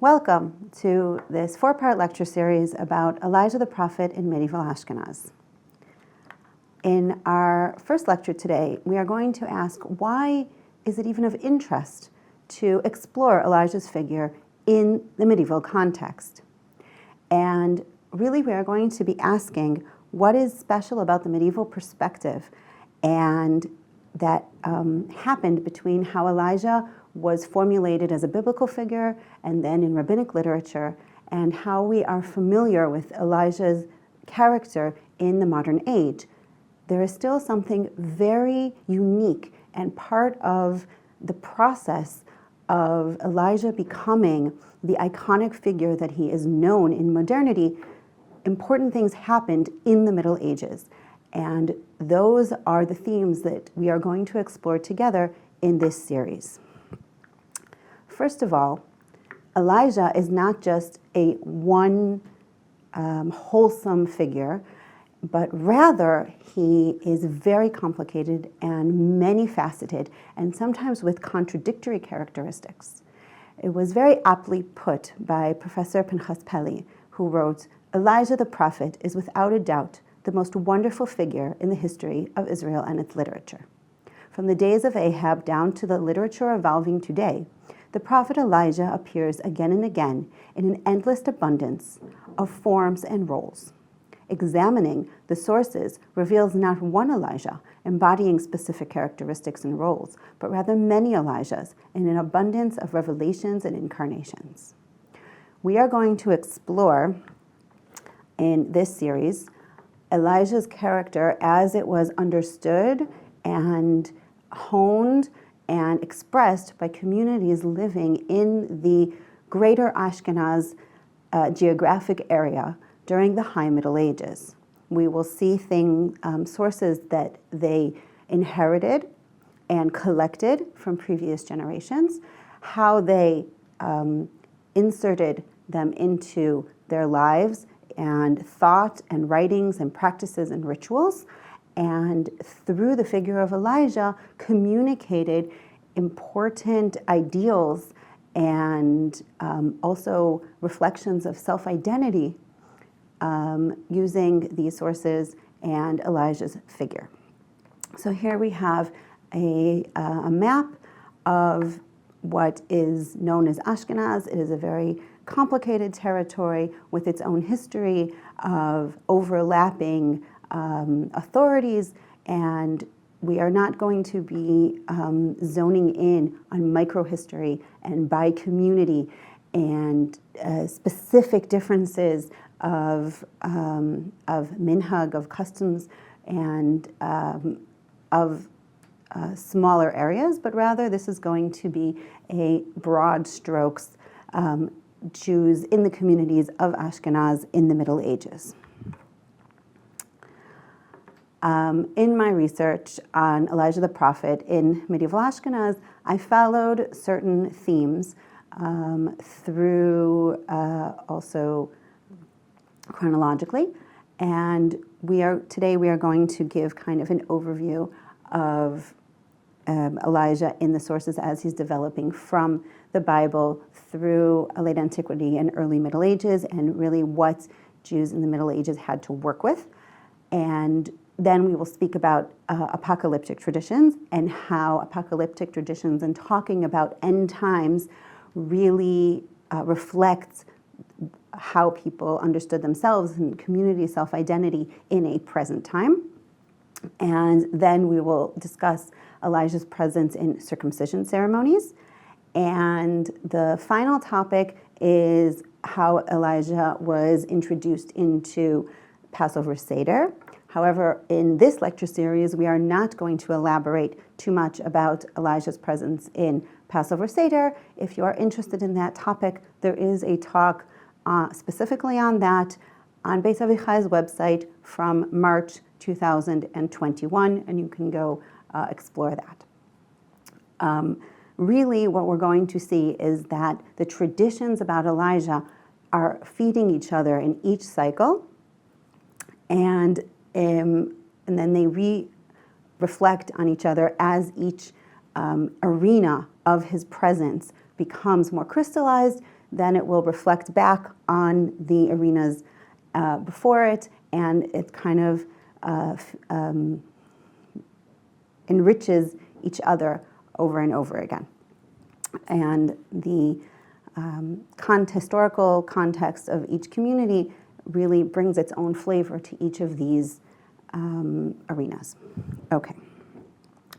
Welcome to this 4-part lecture series about Elijah the prophet in medieval Ashkenaz. In our first lecture today, we are going to ask, why is it even of interest to explore Elijah's figure in the medieval context? And really, we are going to be asking, what is special about the medieval perspective and that happened between how Elijah was formulated as a biblical figure and then in rabbinic literature, and how we are familiar with Elijah's character in the modern age. There is still something very unique and part of the process of Elijah becoming the iconic figure that he is known in modernity. Important things happened in the Middle Ages, and those are the themes that we are going to explore together in this series. First of all, Elijah is not just a one wholesome figure, but rather he is very complicated and many-faceted, and sometimes with contradictory characteristics. It was very aptly put by Professor Pinchas Pelly, who wrote, "Elijah the prophet is without a doubt the most wonderful figure in the history of Israel and its literature. From the days of Ahab down to the literature evolving today, the prophet Elijah appears again and again in an endless abundance of forms and roles. Examining the sources reveals not one Elijah embodying specific characteristics and roles, but rather many Elijahs in an abundance of revelations and incarnations." We are going to explore in this series Elijah's character as it was understood and honed and expressed by communities living in the greater Ashkenaz geographic area during the High Middle Ages. We will see sources that they inherited and collected from previous generations, how they inserted them into their lives and thought and writings and practices and rituals, and through the figure of Elijah communicated important ideals and also reflections of self-identity using these sources and Elijah's figure. So here we have a map of what is known as Ashkenaz. It is a very complicated territory with its own history of overlapping authorities, and we are not going to be zoning in on microhistory and by community and specific differences of minhag, of customs, and of smaller areas, but rather this is going to be a broad strokes Jews in the communities of Ashkenaz in the Middle Ages. In my research on Elijah the prophet in medieval Ashkenaz, I followed certain themes through also chronologically, and today we are going to give kind of an overview of Elijah in the sources as he's developing from the Bible through late antiquity and early Middle Ages, and really what Jews in the Middle Ages had to work with. And then we will speak about apocalyptic traditions and how apocalyptic traditions and talking about end times really reflects how people understood themselves and community self-identity in a present time. And then we will discuss Elijah's presence in circumcision ceremonies. And the final topic is how Elijah was introduced into Passover Seder. However, in this lecture series, we are not going to elaborate too much about Elijah's presence in Passover Seder. If you are interested in that topic, there is a talk specifically on that on Beit Avichai's website from March 2021, and you can go explore that. Really, what we're going to see is that the traditions about Elijah are feeding each other in each cycle, and then they reflect on each other as each arena of his presence becomes more crystallized. then it will reflect back on the arenas before it, and it kind of enriches each other over and over again. And the historical context of each community really brings its own flavor to each of these arenas. Okay,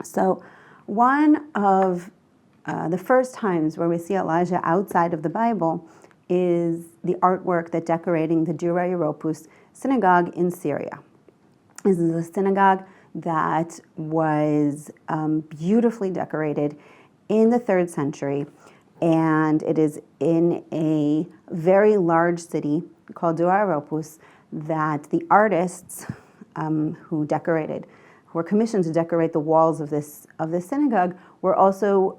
so one of the first times where we see Elijah outside of the Bible is the artwork that decorating the Dura Europos synagogue in Syria. This is a synagogue that was beautifully decorated in the 3rd century, and it is in a very large city called Dura Europos that the artists who were commissioned to decorate the walls of this synagogue were also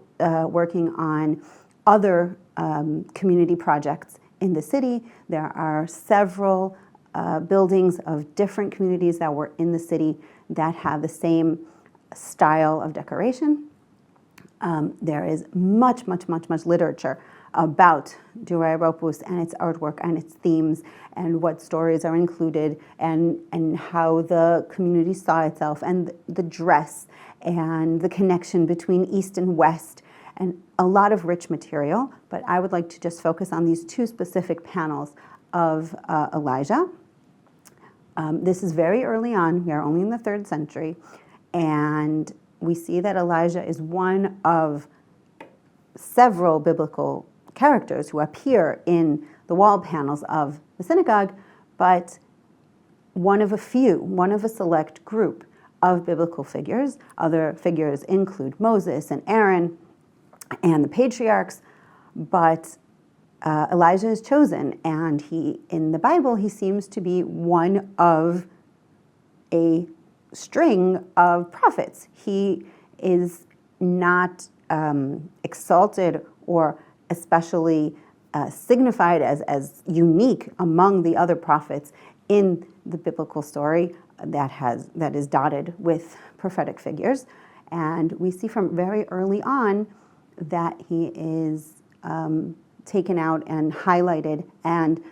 working on other community projects in the city. There are several buildings of different communities that were in the city that have the same style of decoration. There is much literature about Dura Europos and its artwork and its themes and what stories are included and how the community saw itself and the dress and the connection between East and West, and a lot of rich material. But I would like to just focus on these 2 specific panels of Elijah. This is very early on. We are only in the 3rd century, and we see that Elijah is one of several biblical characters who appear in the wall panels of the synagogue, but one of a select group of biblical figures. Other figures include Moses and Aaron and the patriarchs, but Elijah is chosen, and in the Bible, he seems to be one of a string of prophets. He is not exalted or especially signified as unique among the other prophets in the biblical story that is dotted with prophetic figures. And we see from very early on that he is taken out and highlighted and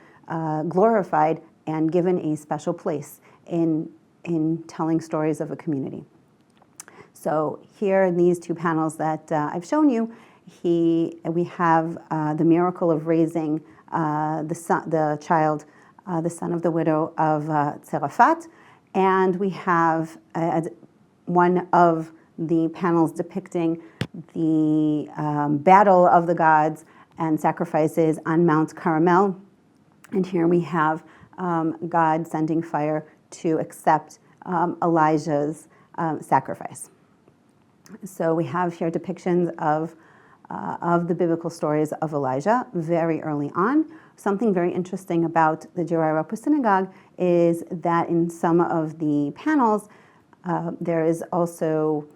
glorified and given a special place in telling stories of a community. So here in these 2 panels that I've shown you, we have the miracle of raising the son of the widow of Zarephath, and we have one of the panels depicting the battle of the gods and sacrifices on Mount Carmel. And here we have God sending fire to accept Elijah's sacrifice. So we have here depictions of the biblical stories of Elijah very early on. Something very interesting about the Dura Europos synagogue is that in some of the panels, there is also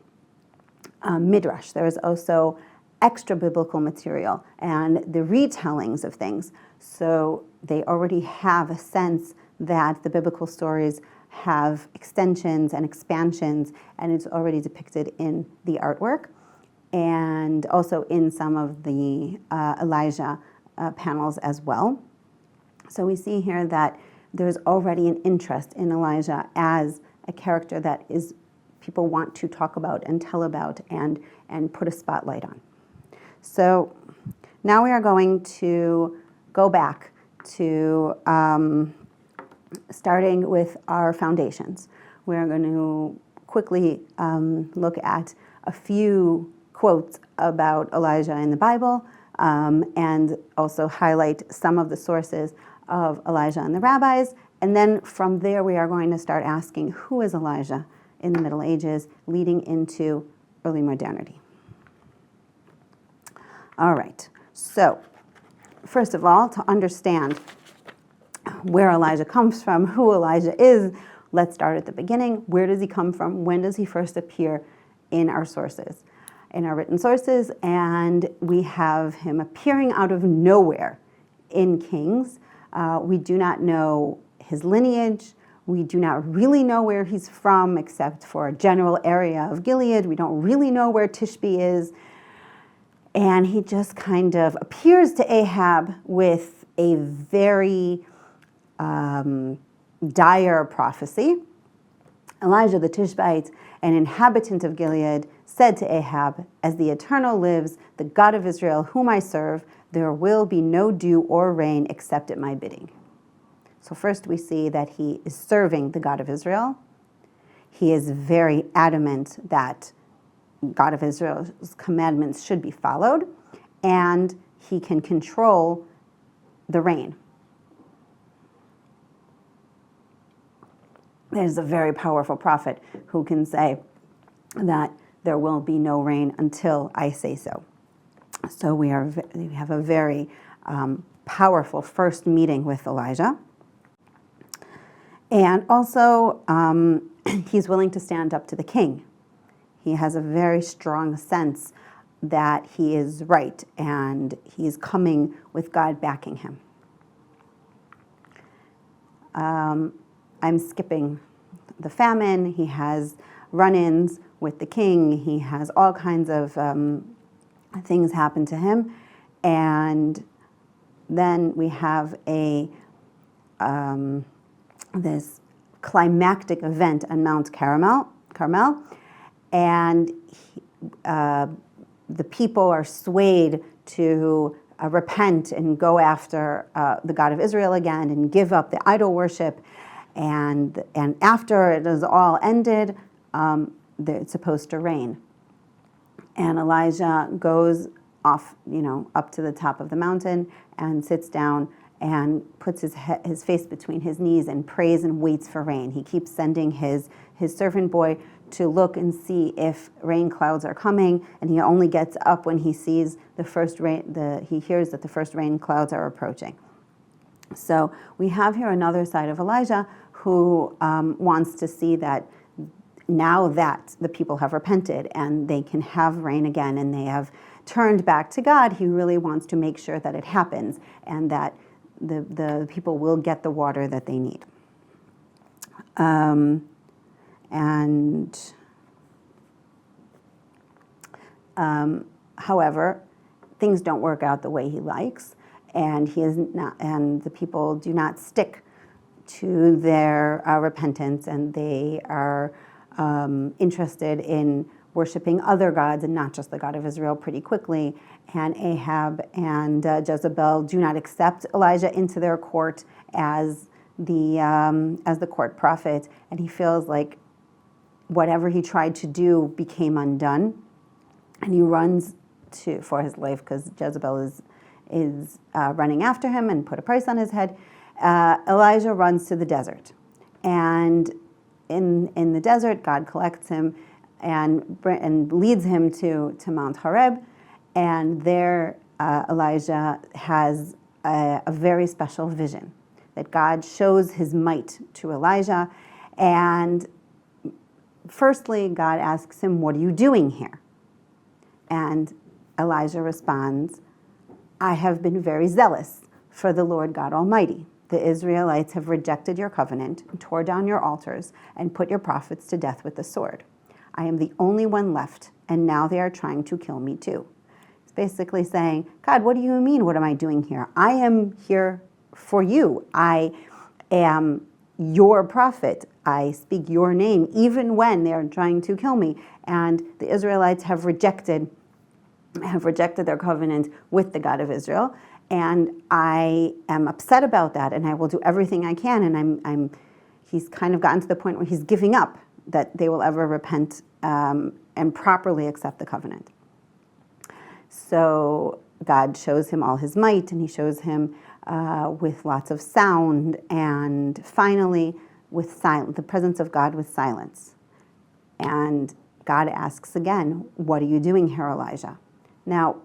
midrash. There is also extra biblical material and the retellings of things. So they already have a sense that the biblical stories have extensions and expansions, and it's already depicted in the artwork and also in some of the Elijah panels as well. So we see here that there's already an interest in Elijah as a character that people want to talk about and tell about and put a spotlight on. So now we are going to go back to starting with our foundations. We're going to quickly look at a few quotes about Elijah in the Bible and also highlight some of the sources of Elijah and the rabbis. And then from there, we are going to start asking, who is Elijah in the Middle Ages, leading into early modernity? All right. So first of all, to understand where Elijah comes from, who Elijah is, let's start at the beginning. Where does he come from? When does he first appear in our sources, in our written sources? And we have him appearing out of nowhere in Kings. We do not know his lineage. We do not really know where he's from, except for a general area of Gilead. We don't really know where Tishbe is. And he just kind of appears to Ahab with a very dire prophecy. Elijah the Tishbite, an inhabitant of Gilead, said to Ahab, "As the Eternal lives, the God of Israel, whom I serve, there will be no dew or rain except at my bidding." So first we see that he is serving the God of Israel. He is very adamant that God of Israel's commandments should be followed, and he can control the rain. There's a very powerful prophet who can say that there will be no rain until I say so. So we have a very powerful first meeting with Elijah. And also, he's willing to stand up to the king. He has a very strong sense that he is right, and he's coming with God backing him. I'm skipping the famine. He has run-ins with the king. He has all kinds of things happen to him. And then we have this climactic event on Mount Carmel, and the people are swayed to repent and go after the God of Israel again and give up the idol worship. And after it is all ended, it's supposed to rain. And Elijah goes off, up to the top of the mountain and sits down and puts his face between his knees and prays and waits for rain. He keeps sending his servant boy to look and see if rain clouds are coming, and he only gets up when he sees the first rain. He hears that the first rain clouds are approaching. So we have here another side of Elijah who wants to see that now that the people have repented and they can have rain again and they have turned back to God, he really wants to make sure that it happens and that the people will get the water that they need. However, things don't work out the way he likes, and the people do not stick to their repentance, and they are interested in worshiping other gods and not just the God of Israel pretty quickly. And Ahab and Jezebel do not accept Elijah into their court as the court prophet, and he feels like whatever he tried to do became undone, and he runs for his life because Jezebel is running after him and put a price on his head. Elijah runs to the desert, and in the desert, God collects him and leads him to Mount Horeb, and there Elijah has a very special vision that God shows his might to Elijah. And firstly, God asks him, "What are you doing here?" And Elijah responds, "I have been very zealous for the Lord God Almighty. The Israelites have rejected your covenant, tore down your altars, and put your prophets to death with the sword. I am the only one left, and now they are trying to kill me too." It's basically saying, God, what do you mean, what am I doing here? I am here for you. I am your prophet. I speak your name, even when they are trying to kill me. And the Israelites have rejected their covenant with the God of Israel. And I am upset about that, and I will do everything I can. And he's kind of gotten to the point where he's giving up that they will ever repent and properly accept the covenant. So God shows him all his might, and he shows him with lots of sound, and finally with the presence of God with silence. And God asks again, "What are you doing here, Elijah?" Now,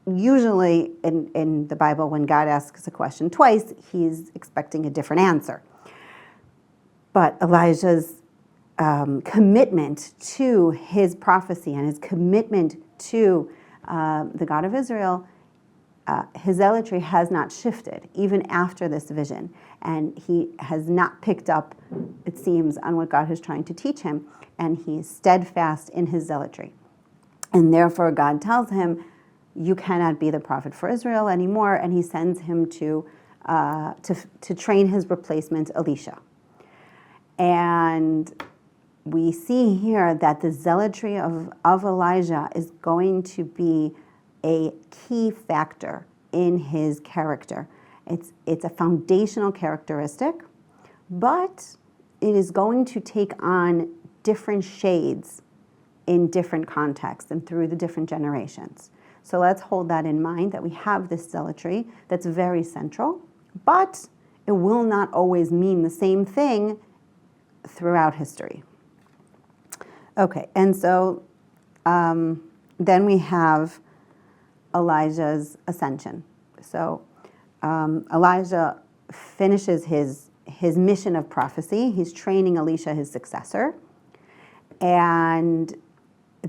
usually in the Bible, when God asks a question twice, he's expecting a different answer. But Elijah's commitment to his prophecy and his commitment to the God of Israel, his zealotry has not shifted, even after this vision. And he has not picked up, it seems, on what God is trying to teach him, and he's steadfast in his zealotry. And therefore God tells him, you cannot be the prophet for Israel anymore, and he sends him to train his replacement, Elisha. And we see here that the zealotry of Elijah is going to be a key factor in his character. It's a foundational characteristic, but it is going to take on different shades in different contexts and through the different generations. So let's hold that in mind, that we have this zealotry that's very central, but it will not always mean the same thing throughout history. Okay, and so then we have Elijah's ascension. So Elijah finishes his mission of prophecy. He's training Elisha, his successor, and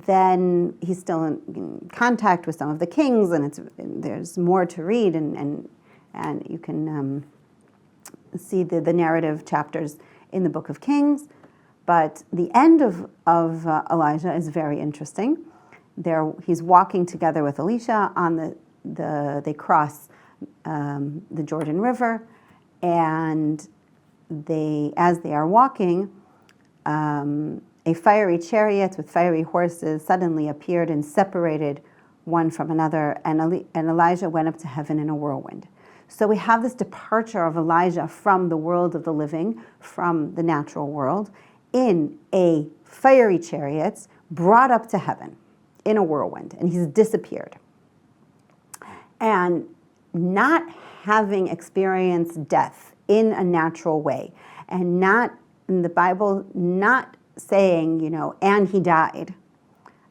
then he's still in contact with some of the kings, and there's more to read, and you can see the narrative chapters in the Book of Kings. But the end of Elijah is very interesting. He's walking together with Elisha on they cross the Jordan River, and as they are walking, a fiery chariot with fiery horses suddenly appeared and separated one from another, and Elijah went up to heaven in a whirlwind. So we have this departure of Elijah from the world of the living, from the natural world, in a fiery chariot, brought up to heaven in a whirlwind, and he's disappeared. And not having experienced death in a natural way, and not in the Bible, not saying, and he died,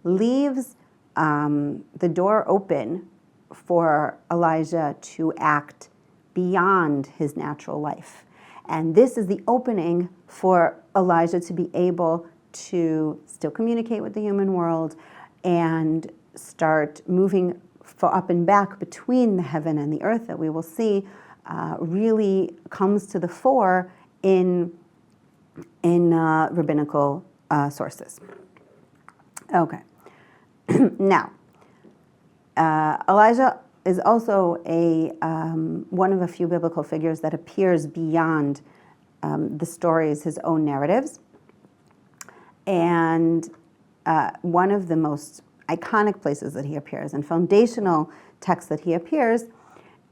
leaves the door open for Elijah to act beyond his natural life. And this is the opening for Elijah to be able to still communicate with the human world and start moving up and back between the heaven and the earth, that we will see really comes to the fore in rabbinical sources. Okay. Now, Elijah is also one of a few biblical figures that appears beyond the stories, his own narratives. And one of the most iconic places that he appears and foundational text that he appears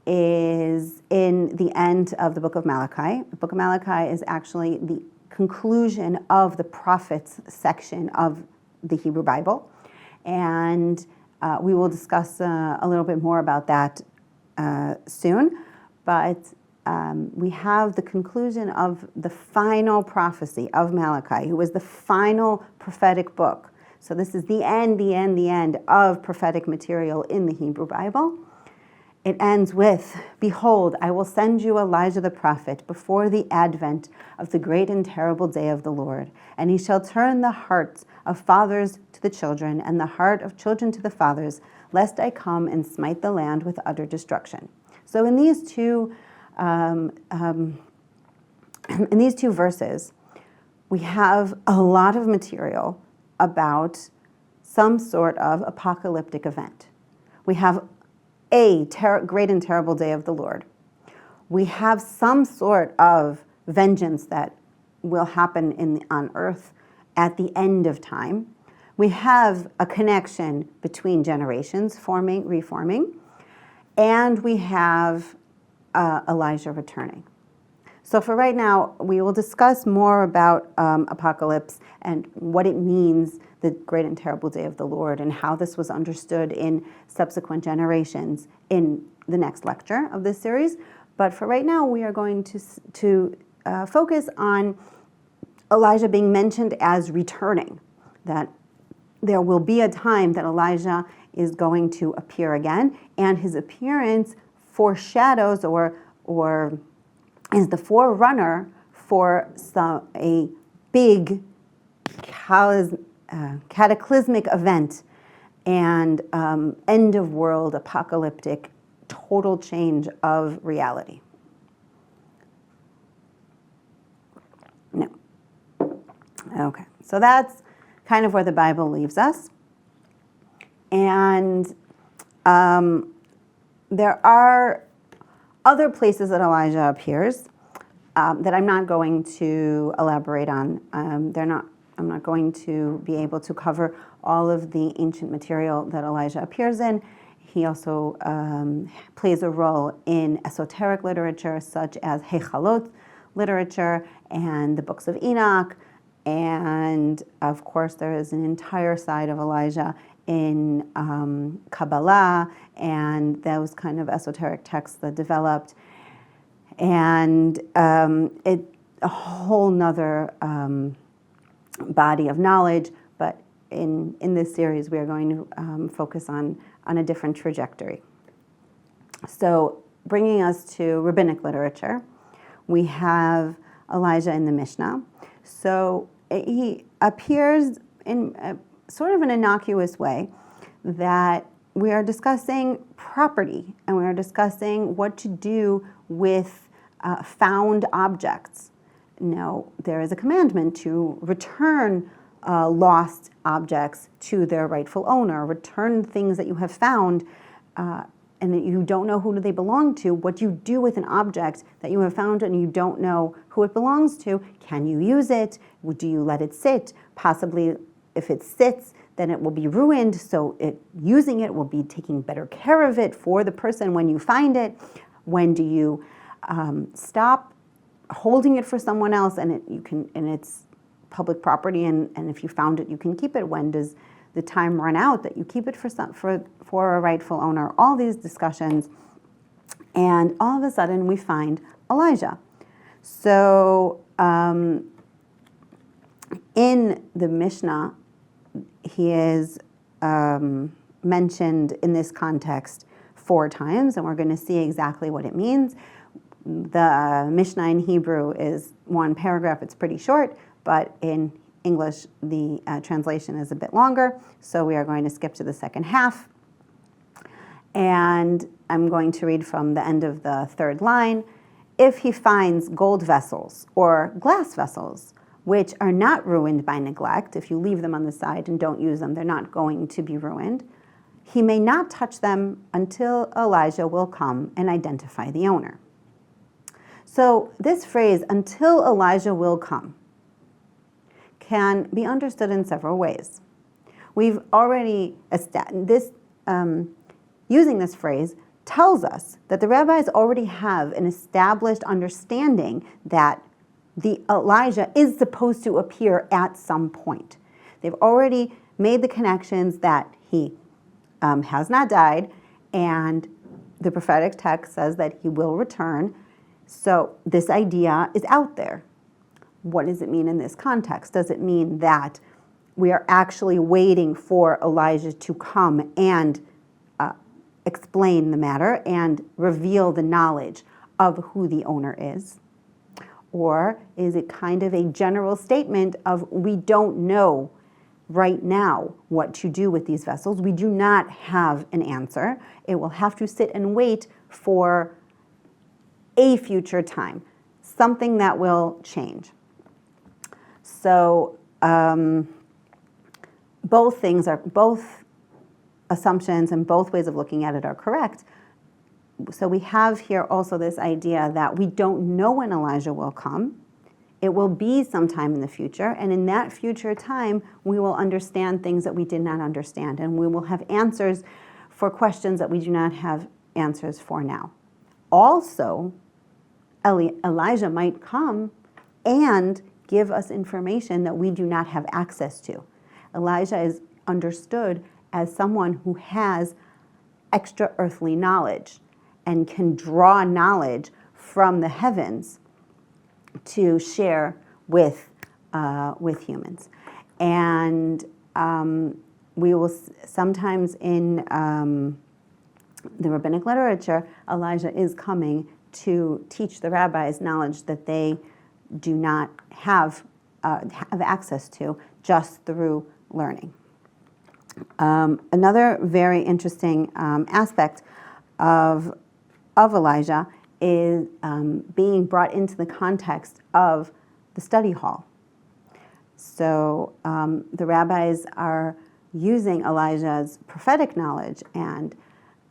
is in the end of the book of Malachi. The book of Malachi is actually the conclusion of the prophets section of the Hebrew Bible. And we will discuss a little bit more about that soon. But we have the conclusion of the final prophecy of Malachi, who was the final prophetic book. So this is the end of prophetic material in the Hebrew Bible. It ends with, "Behold, I will send you Elijah the prophet before the advent of the great and terrible day of the Lord. And he shall turn the hearts of fathers to the children, and the heart of children to the fathers, lest I come and smite the land with utter destruction." So in these two verses, we have a lot of material about some sort of apocalyptic event. We have a great and terrible day of the Lord. We have some sort of vengeance that will happen on earth at the end of time. We have a connection between generations reforming, and we have Elijah returning. So for right now, we will discuss more about apocalypse and what it means, the great and terrible day of the Lord, and how this was understood in subsequent generations in the next lecture of this series. But for right now, we are going to focus on Elijah being mentioned as returning, that there will be a time that Elijah is going to appear again, and his appearance foreshadows or is the forerunner for a big cataclysmic event and end of world, apocalyptic, total change of reality. No. Okay, so that's kind of where the Bible leaves us. And There are other places that Elijah appears that I'm not going to elaborate on. I'm not going to be able to cover all of the ancient material that Elijah appears in. He also plays a role in esoteric literature such as Hechalot literature and the books of Enoch. And of course, there is an entire side of Elijah in Kabbalah and those kind of esoteric texts that developed. And a whole nother body of knowledge, but in this series we are going to focus on a different trajectory. So bringing us to rabbinic literature, we have Elijah in the Mishnah. So he appears in sort of an innocuous way that we are discussing property and we are discussing what to do with found objects. Now, there is a commandment to return lost objects to their rightful owner, return things that you have found and that you don't know who they belong to. What you do with an object that you have found and you don't know who it belongs to, can you use it? Do you let it sit? Possibly if it sits, then it will be ruined, so using it will be taking better care of it for the person when you find it. When do you stop holding it for someone else and it's public property and if you found it you can keep it? When does the time run out that you keep it for a rightful owner? All these discussions, and all of a sudden we find Elijah. So in the Mishnah, he is mentioned in this context 4 times, and we're going to see exactly what it means. The Mishnah in Hebrew is 1 paragraph. It's pretty short, but in English, the translation is a bit longer, so we are going to skip to the second half. And I'm going to read from the end of the 3rd line. If he finds gold vessels or glass vessels, which are not ruined by neglect, if you leave them on the side and don't use them, they're not going to be ruined, he may not touch them until Elijah will come and identify the owner. So this phrase, until Elijah will come, can be understood in several ways. We've already using this phrase tells us that the rabbis already have an established understanding that the Elijah is supposed to appear at some point. They've already made the connections that he has not died, and the prophetic text says that he will return. So this idea is out there. What does it mean in this context? Does it mean that we are actually waiting for Elijah to come and explain the matter and reveal the knowledge of who the owner is? Or is it kind of a general statement of we don't know right now what to do with these vessels? We do not have an answer. It will have to sit and wait for a future time, something that will change. So both assumptions and both ways of looking at it are correct. So we have here also this idea that we don't know when Elijah will come. It will be sometime in the future, and in that future time, we will understand things that we did not understand, and we will have answers for questions that we do not have answers for now. Also, Elijah might come and give us information that we do not have access to. Elijah is understood as someone who has extra earthly knowledge and can draw knowledge from the heavens to share with humans. And we will sometimes in the rabbinic literature, Elijah is coming to teach the rabbis knowledge that they do not have access to just through learning. Another very interesting aspect of Elijah is being brought into the context of the study hall. So the rabbis are using Elijah's prophetic knowledge and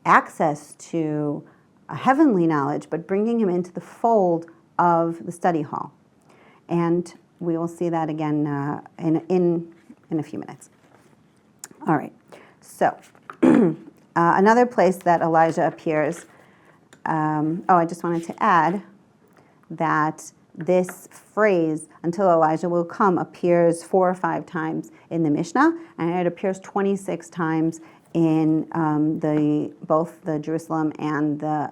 access to a heavenly knowledge, but bringing him into the fold of the study hall. And we will see that again in a few minutes. All right, so another place that Elijah appears, I just wanted to add that this phrase, until Elijah will come, appears 4 or 5 times in the Mishnah, and it appears 26 times in both the Jerusalem and the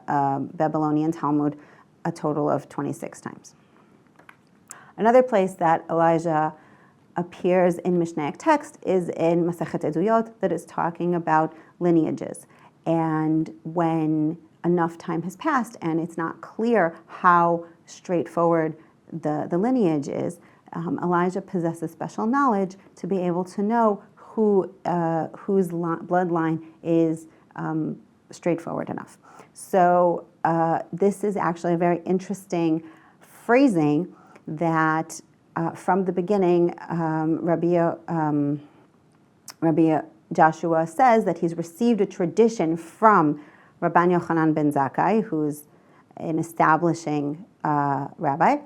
Babylonian Talmud, a total of 26 times. Another place that Elijah appears in Mishnaic text is in Masechet Eduyot, that is talking about lineages. And when enough time has passed and it's not clear how straightforward the lineage is, Elijah possesses special knowledge to be able to know whose bloodline is straightforward enough. So this is actually a very interesting phrasing that from the beginning, Rabbi Joshua says that he's received a tradition from Rabban Yochanan ben Zakkai, who's an establishing rabbi,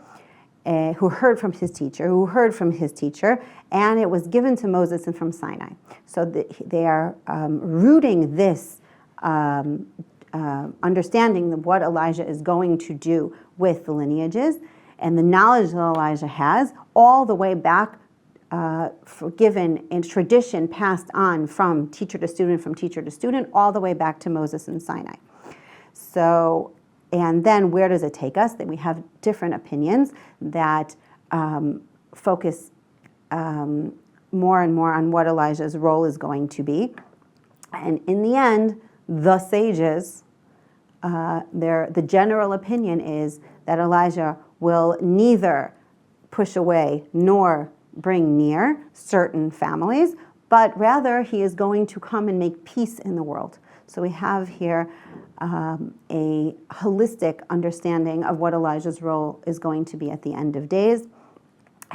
who heard from his teacher, and it was given to Moses and from Sinai. So they are rooting this understanding of what Elijah is going to do with the lineages and the knowledge that Elijah has, all the way back, given in tradition passed on from teacher to student, all the way back to Moses and Sinai. So, and then where does it take us? That we have different opinions that focus more and more on what Elijah's role is going to be. And in the end, the sages, the general opinion is that Elijah will neither push away nor bring near certain families, but rather he is going to come and make peace in the world. So we have here a holistic understanding of what Elijah's role is going to be at the end of days,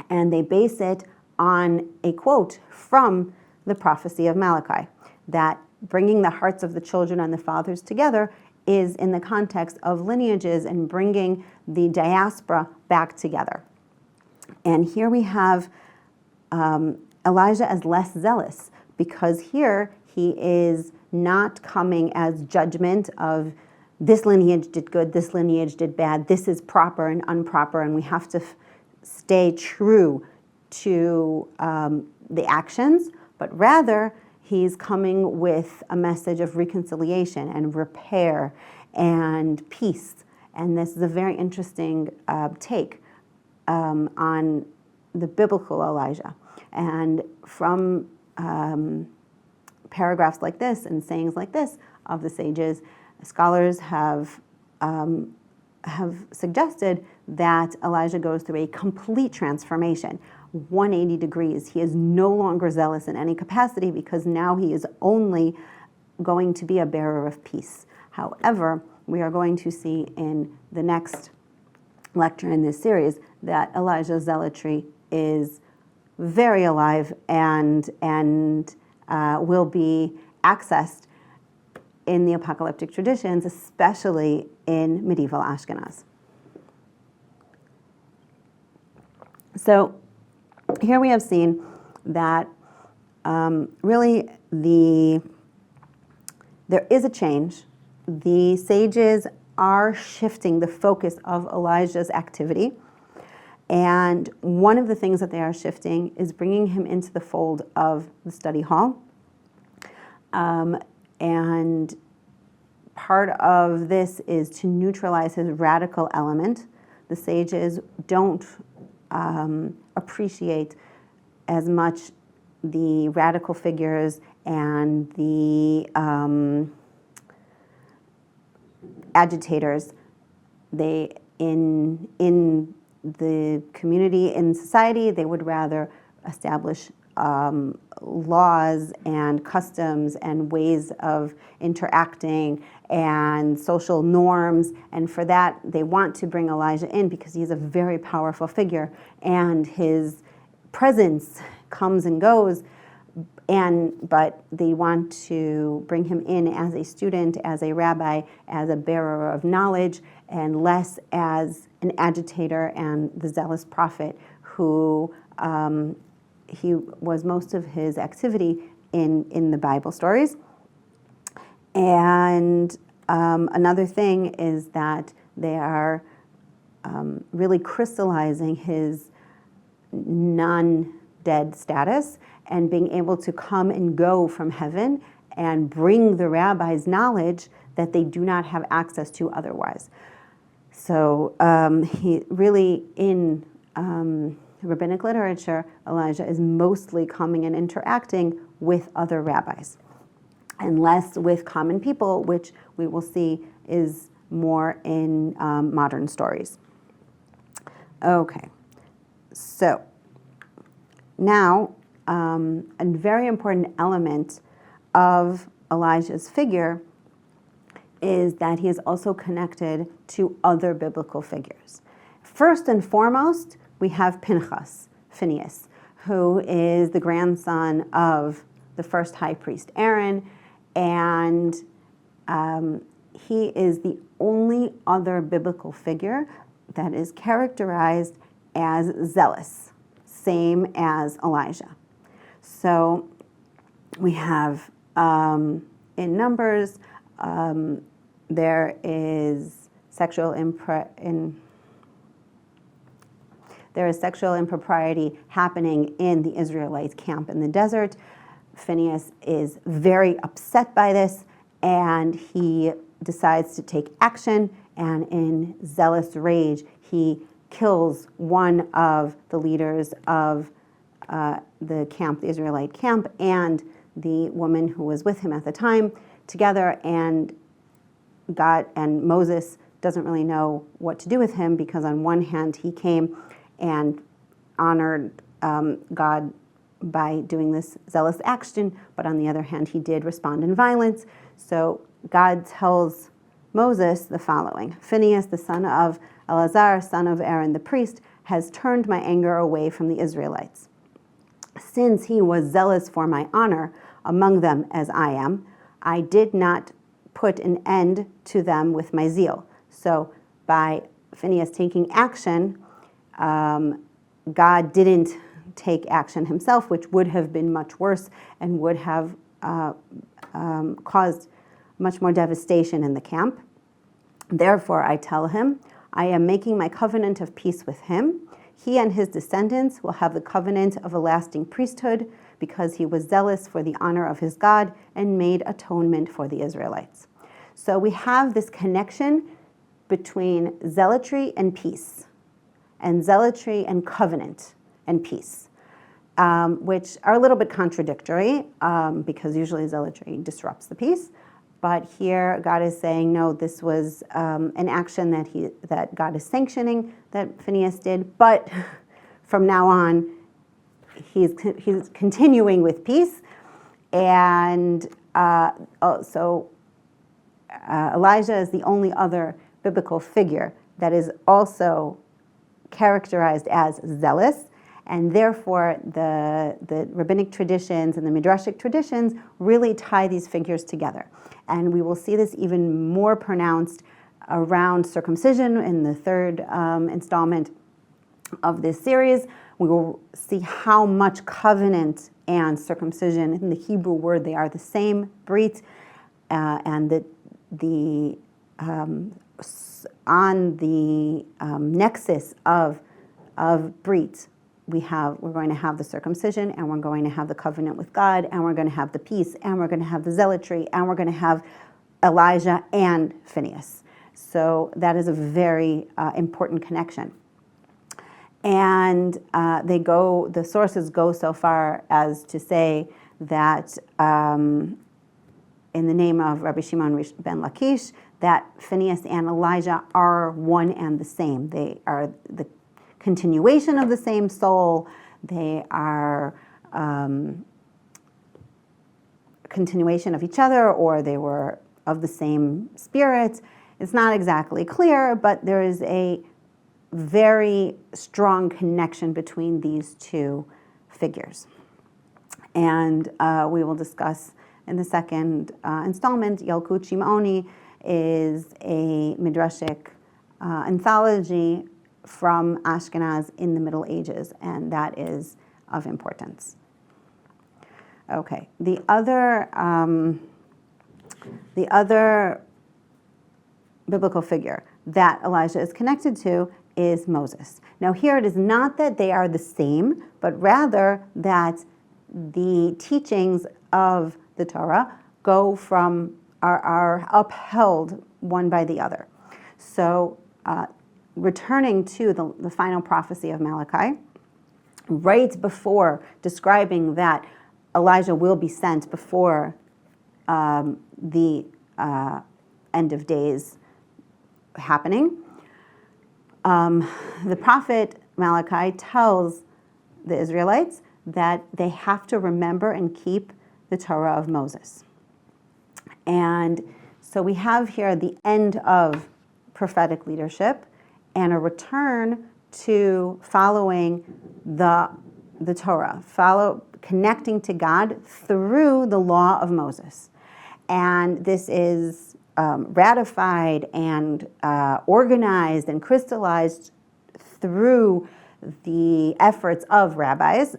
and they base it on a quote from the prophecy of Malachi, that bringing the hearts of the children and the fathers together is in the context of lineages and bringing the diaspora back together. And here we have Elijah as less zealous, because here he is not coming as judgment of this lineage did good, this lineage did bad, this is proper and improper, and we have to stay true to the actions, but rather he's coming with a message of reconciliation and repair and peace. And this is a very interesting take on the biblical Elijah. And from paragraphs like this and sayings like this of the sages, scholars have suggested that Elijah goes through a complete transformation, 180 degrees. He is no longer zealous in any capacity because now he is only going to be a bearer of peace. However, we are going to see in the next lecture in this series that Elijah's zealotry is very alive and will be accessed in the apocalyptic traditions, especially in medieval Ashkenaz. So here we have seen that really there is a change. The sages are shifting the focus of Elijah's activity. And one of the things that they are shifting is bringing him into the fold of the study hall. And part of this is to neutralize his radical element. The sages don't appreciate as much the radical figures and the agitators. They in the community, in society, they would rather establish laws and customs and ways of interacting and social norms, and for that they want to bring Elijah in because he's a very powerful figure and his presence comes and goes, but they want to bring him in as a student, as a rabbi, as a bearer of knowledge, and less as an agitator and the zealous prophet who he was most of his activity in the Bible stories. And another thing is that they are really crystallizing his non-dead status and being able to come and go from heaven and bring the rabbis knowledge that they do not have access to otherwise. So he really, in rabbinic literature, Elijah is mostly coming and interacting with other rabbis, and less with common people, which we will see is more in modern stories. Okay, so now a very important element of Elijah's figure is that he is also connected to other biblical figures. First and foremost, we have Phineas, who is the grandson of the first high priest Aaron, and he is the only other biblical figure that is characterized as zealous, same as Elijah. So we have in Numbers, there is sexual impropriety happening in the Israelite camp in the desert. Phineas is very upset by this, and he decides to take action, and in zealous rage, he kills one of the leaders of the camp, the Israelite camp, and the woman who was with him at the time together, and God and Moses doesn't really know what to do with him, because on one hand he came and honored God by doing this zealous action, but on the other hand he did respond in violence. So God tells Moses the following: Phineas, the son of Eleazar, son of Aaron the priest, has turned my anger away from the Israelites. Since he was zealous for my honor among them as I am, I did not put an end to them with my zeal. So by Phineas taking action, God didn't take action himself, which would have been much worse and would have caused much more devastation in the camp. Therefore, I tell him, I am making my covenant of peace with him. He and his descendants will have the covenant of a lasting priesthood, because he was zealous for the honor of his God and made atonement for the Israelites. So we have this connection between zealotry and peace, and zealotry and covenant and peace, which are a little bit contradictory, because usually zealotry disrupts the peace. But here God is saying, no, this was an action that God is sanctioning that Phineas did, but from now on, he's continuing with peace. And so Elijah is the only other biblical figure that is also characterized as zealous, and therefore the rabbinic traditions and the midrashic traditions really tie these figures together. And we will see this even more pronounced around circumcision in the third installment of this series. We will see how much covenant and circumcision, in the Hebrew word, they are the same, Brit, and on the nexus of Brit, we're going to have the circumcision, and we're going to have the covenant with God, and we're going to have the peace, and we're going to have the zealotry, and we're going to have Elijah and Phineas. So that is a very important connection. And the sources go so far as to say that in the name of Rabbi Shimon ben Lakish, that Phineas and Elijah are one and the same. They are the continuation of the same soul. They are continuation of each other, or they were of the same spirit. It's not exactly clear, but there is a very strong connection between these two figures. And we will discuss in the second installment, Yalkut Shimoni is a midrashic anthology from Ashkenaz in the Middle Ages, and that is of importance. Okay, the other biblical figure that Elijah is connected to is Moses. Now here it is not that they are the same, but rather that the teachings of the Torah are upheld one by the other. So returning to the final prophecy of Malachi, right before describing that Elijah will be sent before the end of days happening, the prophet Malachi tells the Israelites that they have to remember and keep the Torah of Moses. And so we have here the end of prophetic leadership and a return to following the Torah, connecting to God through the law of Moses. And this is ratified and organized and crystallized through the efforts of rabbis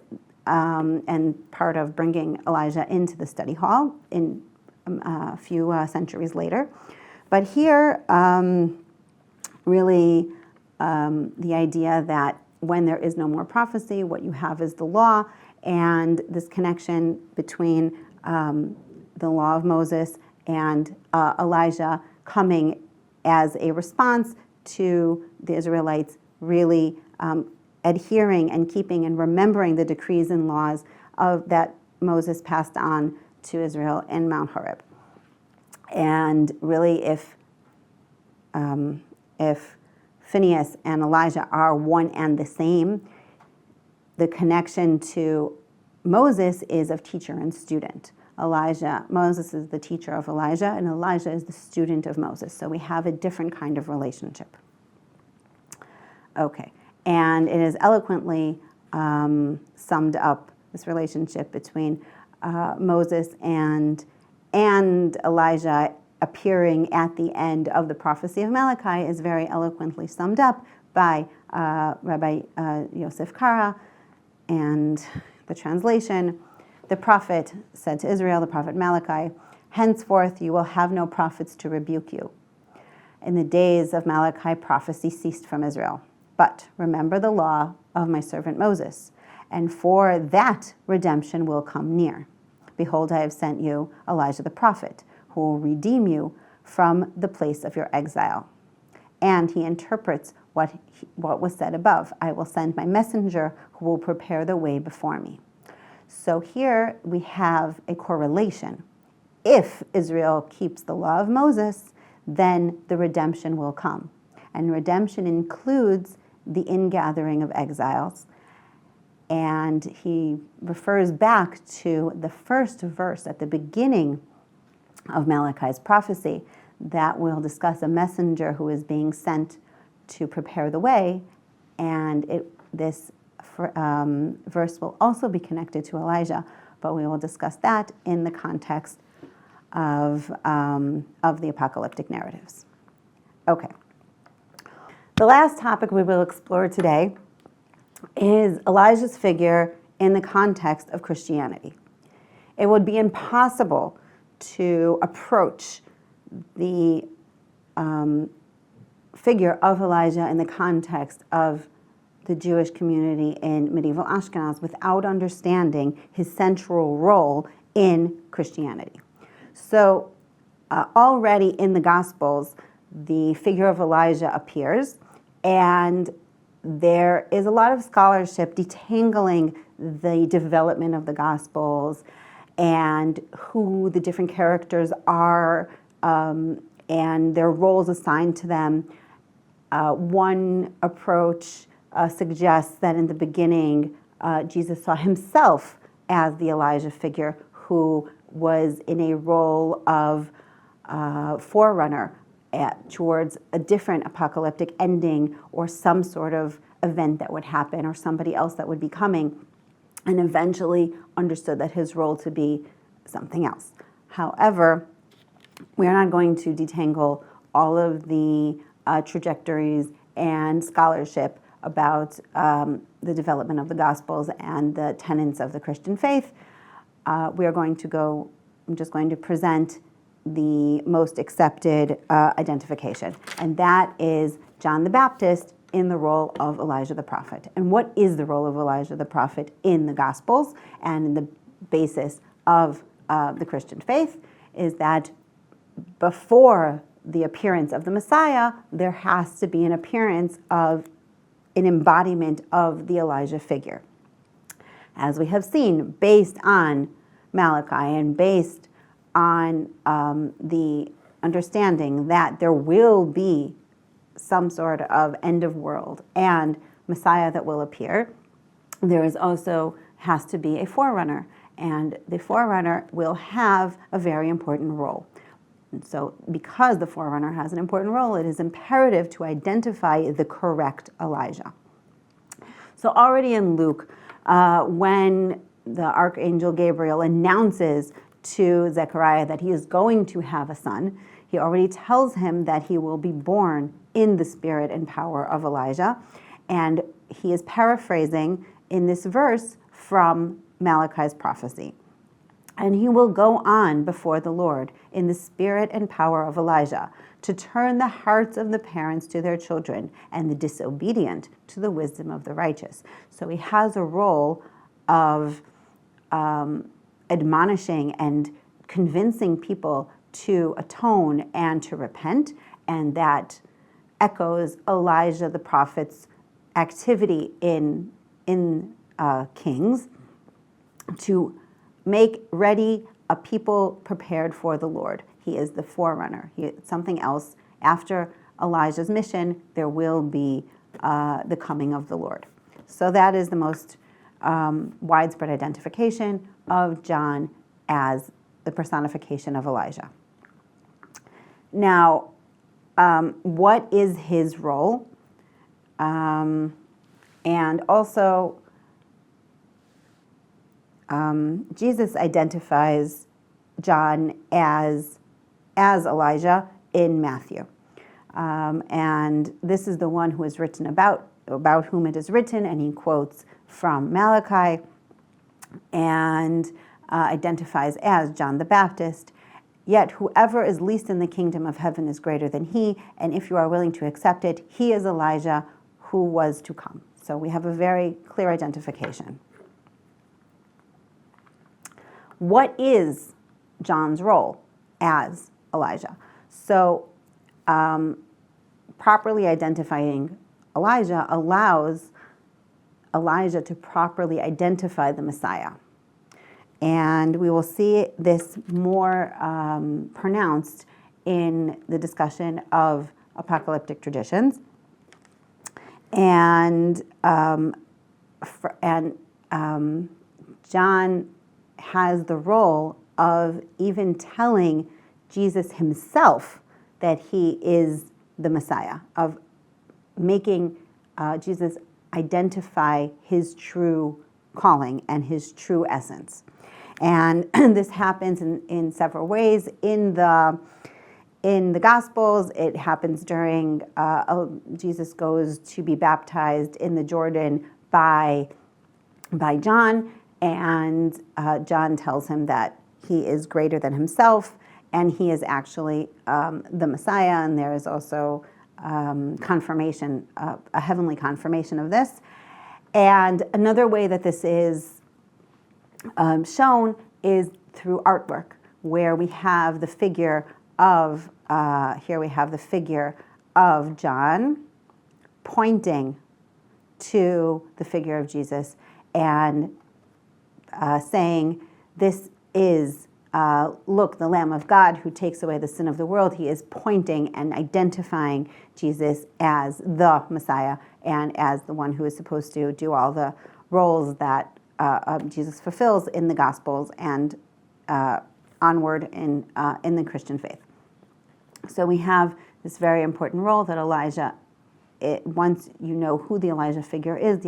and part of bringing Elijah into the study hall in a few centuries later. But here, really, the idea that when there is no more prophecy, what you have is the law, and this connection between the law of Moses and Elijah coming as a response to the Israelites really adhering and keeping and remembering the decrees and laws that Moses passed on to Israel in Mount Horeb. And really, if Phineas and Elijah are one and the same, the connection to Moses is of teacher and student. Moses is the teacher of Elijah, and Elijah is the student of Moses. So we have a different kind of relationship. Okay, and it is eloquently summed up, this relationship between Moses and Elijah appearing at the end of the prophecy of Malachi is very eloquently summed up by Rabbi Yosef Kara, and the translation: the prophet said to Israel, the prophet Malachi, "Henceforth you will have no prophets to rebuke you. In the days of Malachi, prophecy ceased from Israel. But remember the law of my servant Moses, and for that redemption will come near. Behold, I have sent you Elijah the prophet, who will redeem you from the place of your exile." And he interprets what was said above: "I will send my messenger who will prepare the way before me." So here we have a correlation. If Israel keeps the law of Moses, then the redemption will come. And redemption includes the ingathering of exiles. And he refers back to the first verse at the beginning of Malachi's prophecy that will discuss a messenger who is being sent to prepare the way. And this verse will also be connected to Elijah, but we will discuss that in the context of the apocalyptic narratives. Okay. The last topic we will explore today is Elijah's figure in the context of Christianity. It would be impossible to approach the figure of Elijah in the context of the Jewish community in medieval Ashkenaz without understanding his central role in Christianity. So already in the Gospels, the figure of Elijah appears, and there is a lot of scholarship detangling the development of the Gospels and who the different characters are and their roles assigned to them. One approach suggests that in the beginning, Jesus saw himself as the Elijah figure who was in a role of forerunner towards a different apocalyptic ending or some sort of event that would happen or somebody else that would be coming. and eventually understood that his role to be something else. However, we are not going to detangle all of the trajectories and scholarship about the development of the Gospels and the tenets of the Christian faith. I'm just going to present the most accepted identification, and that is John the Baptist in the role of Elijah the prophet. And what is the role of Elijah the prophet in the Gospels and in the basis of the Christian faith is that before the appearance of the Messiah, there has to be an appearance of an embodiment of the Elijah figure. As we have seen, based on Malachi and based on the understanding that there will be some sort of end of world and Messiah that will appear, there is also has to be a forerunner, and the forerunner will have a very important role. And so because the forerunner has an important role, it is imperative to identify the correct Elijah. So already in Luke, when the archangel Gabriel announces to Zechariah that he is going to have a son, he already tells him that he will be born in the spirit and power of Elijah. And he is paraphrasing in this verse from Malachi's prophecy. And he will go on before the Lord in the spirit and power of Elijah to turn the hearts of the parents to their children and the disobedient to the wisdom of the righteous. So he has a role of admonishing and convincing people to atone and to repent, and that echoes Elijah the prophet's activity in Kings to make ready a people prepared for the Lord. He is the forerunner. Something else. After Elijah's mission, there will be the coming of the Lord. So that is the most widespread identification of John as the personification of Elijah. Now, what is his role? And also, Jesus identifies John as Elijah in Matthew. And this is the one who is written about whom it is written, and he quotes from Malachi and identifies as John the Baptist. Yet whoever is least in the kingdom of heaven is greater than he, and if you are willing to accept it, he is Elijah who was to come. So we have a very clear identification. What is John's role as Elijah? So properly identifying Elijah allows Elijah to properly identify the Messiah. And we will see this more pronounced in the discussion of apocalyptic traditions. And John has the role of even telling Jesus himself that he is the Messiah, of making Jesus identify his true calling and his true essence. And this happens in several ways. In the Gospels, it happens during, Jesus goes to be baptized in the Jordan by John, and John tells him that he is greater than himself, and he is actually the Messiah, and there is also confirmation, a heavenly confirmation of this. And another way that this is shown is through artwork, where we have the figure of, here we have the figure of John pointing to the figure of Jesus and saying, this is, look, the Lamb of God who takes away the sin of the world. He is pointing and identifying Jesus as the Messiah and as the one who is supposed to do all the roles that Jesus fulfills in the Gospels and onward in the Christian faith. So we have this very important role that once you know who the Elijah figure is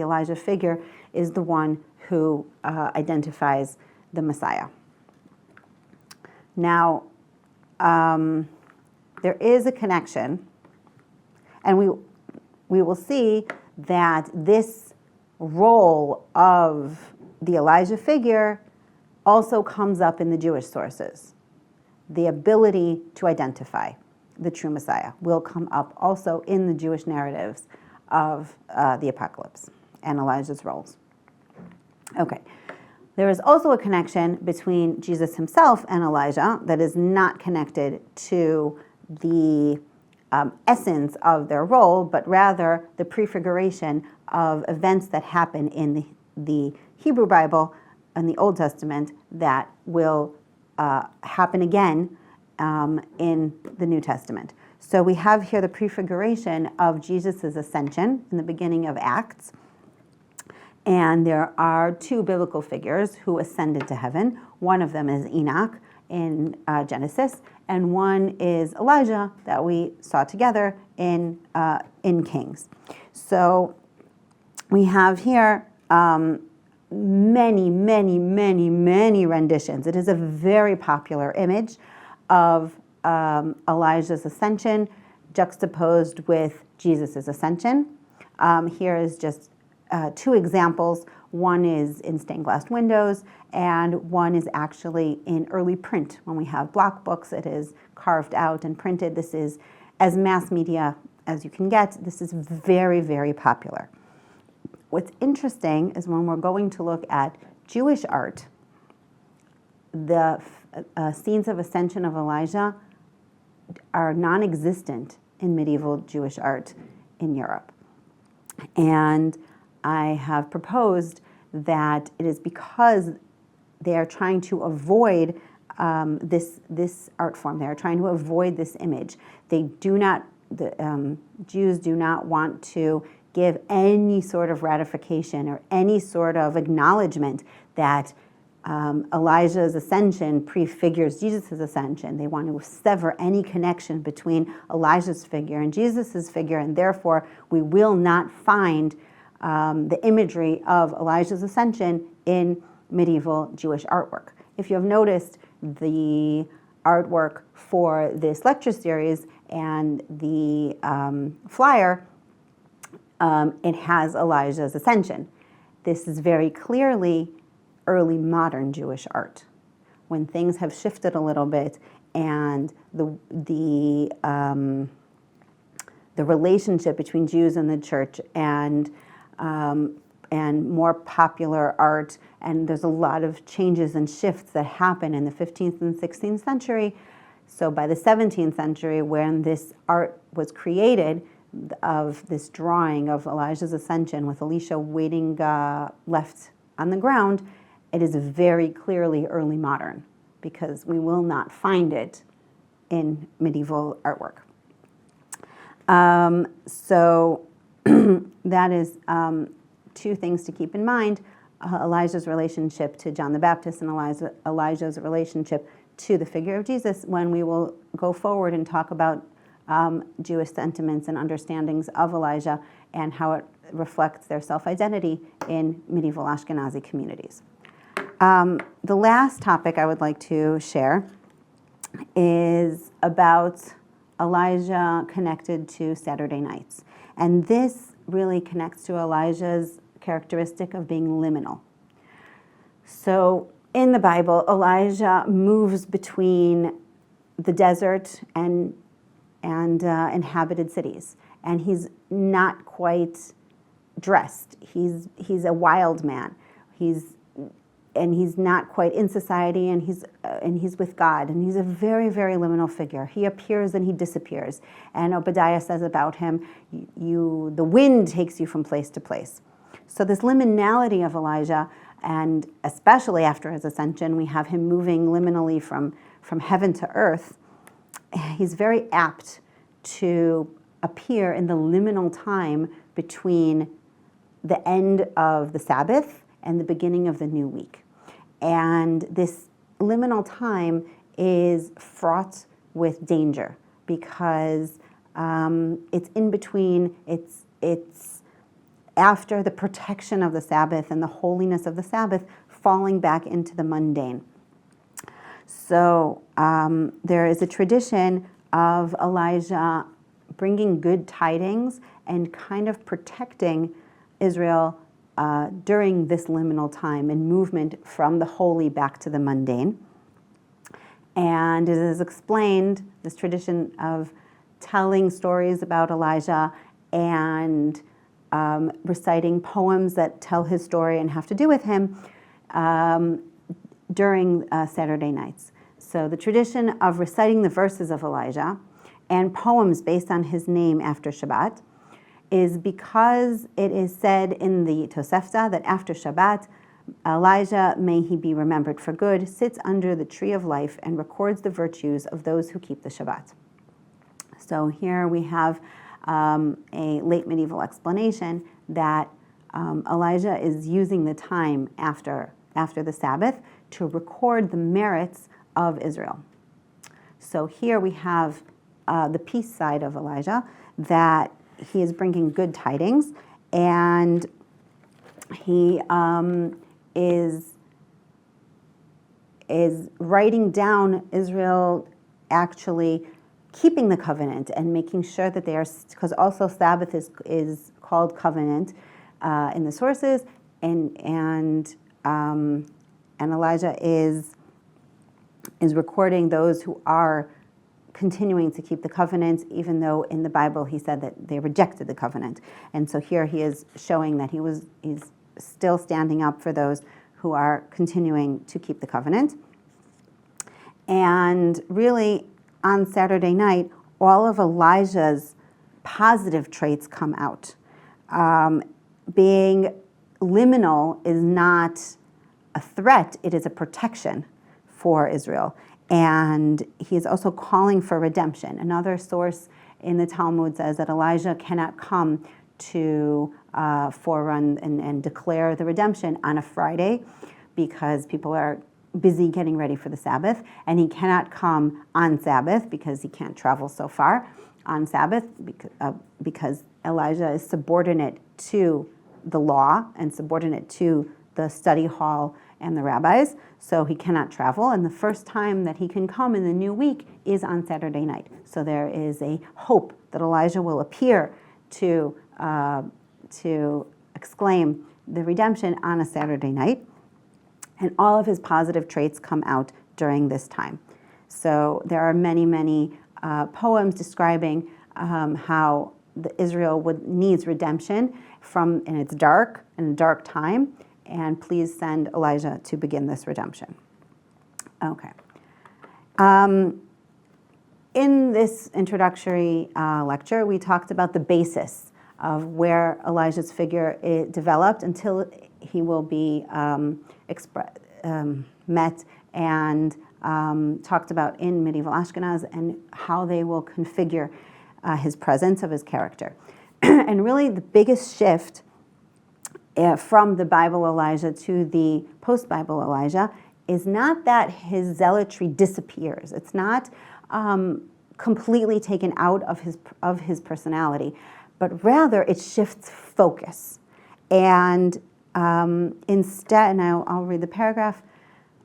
the one who identifies the Messiah. Now, there is a connection, and we will see that this role of the Elijah figure also comes up in the Jewish sources. The ability to identify the true Messiah will come up also in the Jewish narratives of the apocalypse and Elijah's roles. Okay. There is also a connection between Jesus himself and Elijah that is not connected to the essence of their role, but rather the prefiguration of events that happen in the Hebrew Bible and the Old Testament that will happen again in the New Testament. So we have here the prefiguration of Jesus' ascension in the beginning of Acts. And there are two biblical figures who ascended to heaven. One of them is Enoch in Genesis, and one is Elijah that we saw together in Kings. So we have here many renditions. It is a very popular image of Elijah's ascension juxtaposed with Jesus' ascension. Here is just two examples. One is in stained glass windows, and one is actually in early print. When we have block books, it is carved out and printed. This is as mass media as you can get. This is very popular. What's interesting is when we're going to look at Jewish art, the scenes of ascension of Elijah are non-existent in medieval Jewish art in Europe. And I have proposed that it is because they are trying to avoid this art form. They are trying to avoid this image. The Jews do not want to give any sort of ratification or any sort of acknowledgement that Elijah's ascension prefigures Jesus' ascension. They want to sever any connection between Elijah's figure and Jesus' figure, and therefore we will not find the imagery of Elijah's ascension in medieval Jewish artwork. If you have noticed the artwork for this lecture series and the flyer, it has Elijah's ascension. This is very clearly early modern Jewish art. When things have shifted a little bit and the relationship between Jews and the church and more popular art, and there's a lot of changes and shifts that happen in the 15th and 16th century. So by the 17th century, when this art was created, of this drawing of Elijah's ascension with Elisha waiting left on the ground, it is very clearly early modern because we will not find it in medieval artwork. So that is two things to keep in mind. Elijah's relationship to John the Baptist and Elijah's relationship to the figure of Jesus when we will go forward and talk about Jewish sentiments and understandings of Elijah and how it reflects their self-identity in medieval Ashkenazi communities. The last topic I would like to share is about Elijah connected to Saturday nights. And this really connects to Elijah's characteristic of being liminal. So in the Bible, Elijah moves between the desert and inhabited cities, and he's not quite dressed. He's a wild man. He's not quite in society, and he's with God, and he's a very liminal figure. He appears and he disappears. And Obadiah says about him, the wind takes you from place to place. So this liminality of Elijah, and especially after his ascension, we have him moving liminally from heaven to earth. He's very apt to appear in the liminal time between the end of the Sabbath and the beginning of the new week. And this liminal time is fraught with danger because it's in between, it's after the protection of the Sabbath and the holiness of the Sabbath, falling back into the mundane. So there is a tradition of Elijah bringing good tidings and kind of protecting Israel during this liminal time and movement from the holy back to the mundane. And it is explained, this tradition of telling stories about Elijah and reciting poems that tell his story and have to do with him during Saturday nights. So the tradition of reciting the verses of Elijah and poems based on his name after Shabbat is because it is said in the Tosefta that after Shabbat, Elijah, may he be remembered for good, sits under the tree of life and records the virtues of those who keep the Shabbat. So here we have a late medieval explanation that Elijah is using the time after the Sabbath to record the merits of Israel. So here we have the peace side of Elijah, that he is bringing good tidings, and he is writing down Israel actually keeping the covenant and making sure that they are, because also Sabbath is called covenant in the sources, and Elijah is recording those who are continuing to keep the covenant, even though in the Bible he said that they rejected the covenant. And so here he is showing that he's still standing up for those who are continuing to keep the covenant. And really, on Saturday night, all of Elijah's positive traits come out. Being liminal is not a threat, it is a protection for Israel. And he is also calling for redemption. Another source in the Talmud says that Elijah cannot come to forerun and declare the redemption on a Friday because people are busy getting ready for the Sabbath, and he cannot come on Sabbath because he can't travel so far on Sabbath because Elijah is subordinate to the law and subordinate to the study hall and the rabbis, so he cannot travel. And the first time that he can come in the new week is on Saturday night. So there is a hope that Elijah will appear to exclaim the redemption on a Saturday night. And all of his positive traits come out during this time. So there are many, many poems describing how Israel needs redemption in its dark time, and please send Elijah to begin this redemption. Okay. In this introductory lecture, we talked about the basis of where Elijah's figure developed until he will be met and talked about in medieval Ashkenaz and how they will configure his presence of his character. And really the biggest shift from the Bible Elijah to the post-Bible Elijah is not that his zealotry disappears. It's not completely taken out of his personality, but rather it shifts focus. And instead, and I'll read the paragraph,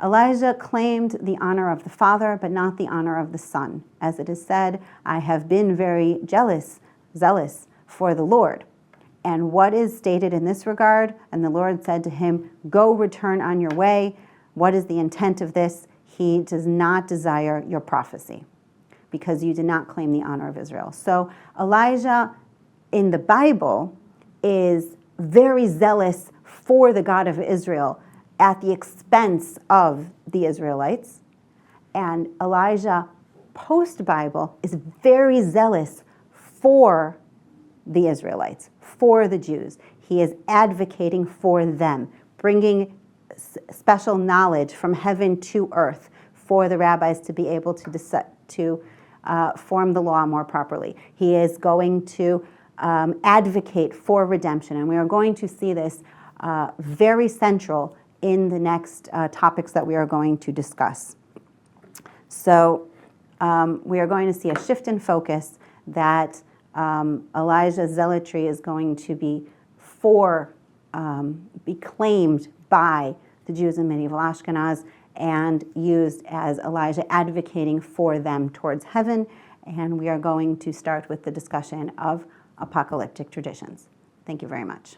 Elijah claimed the honor of the Father, but not the honor of the Son. As it is said, I have been very zealous for the Lord. And what is stated in this regard? And the Lord said to him, go return on your way. What is the intent of this? He does not desire your prophecy, because you did not claim the honor of Israel. So Elijah in the Bible is very zealous for the God of Israel at the expense of the Israelites. And Elijah, post-Bible, is very zealous for the Israelites, for the Jews. He is advocating for them, bringing special knowledge from heaven to earth for the rabbis to be able to form the law more properly. He is going to advocate for redemption, and we are going to see this very central in the next topics that we are going to discuss. So we are going to see a shift in focus that Elijah's zealotry is going to be be claimed by the Jews in medieval Ashkenaz and used as Elijah advocating for them towards heaven. And we are going to start with the discussion of apocalyptic traditions. Thank you very much.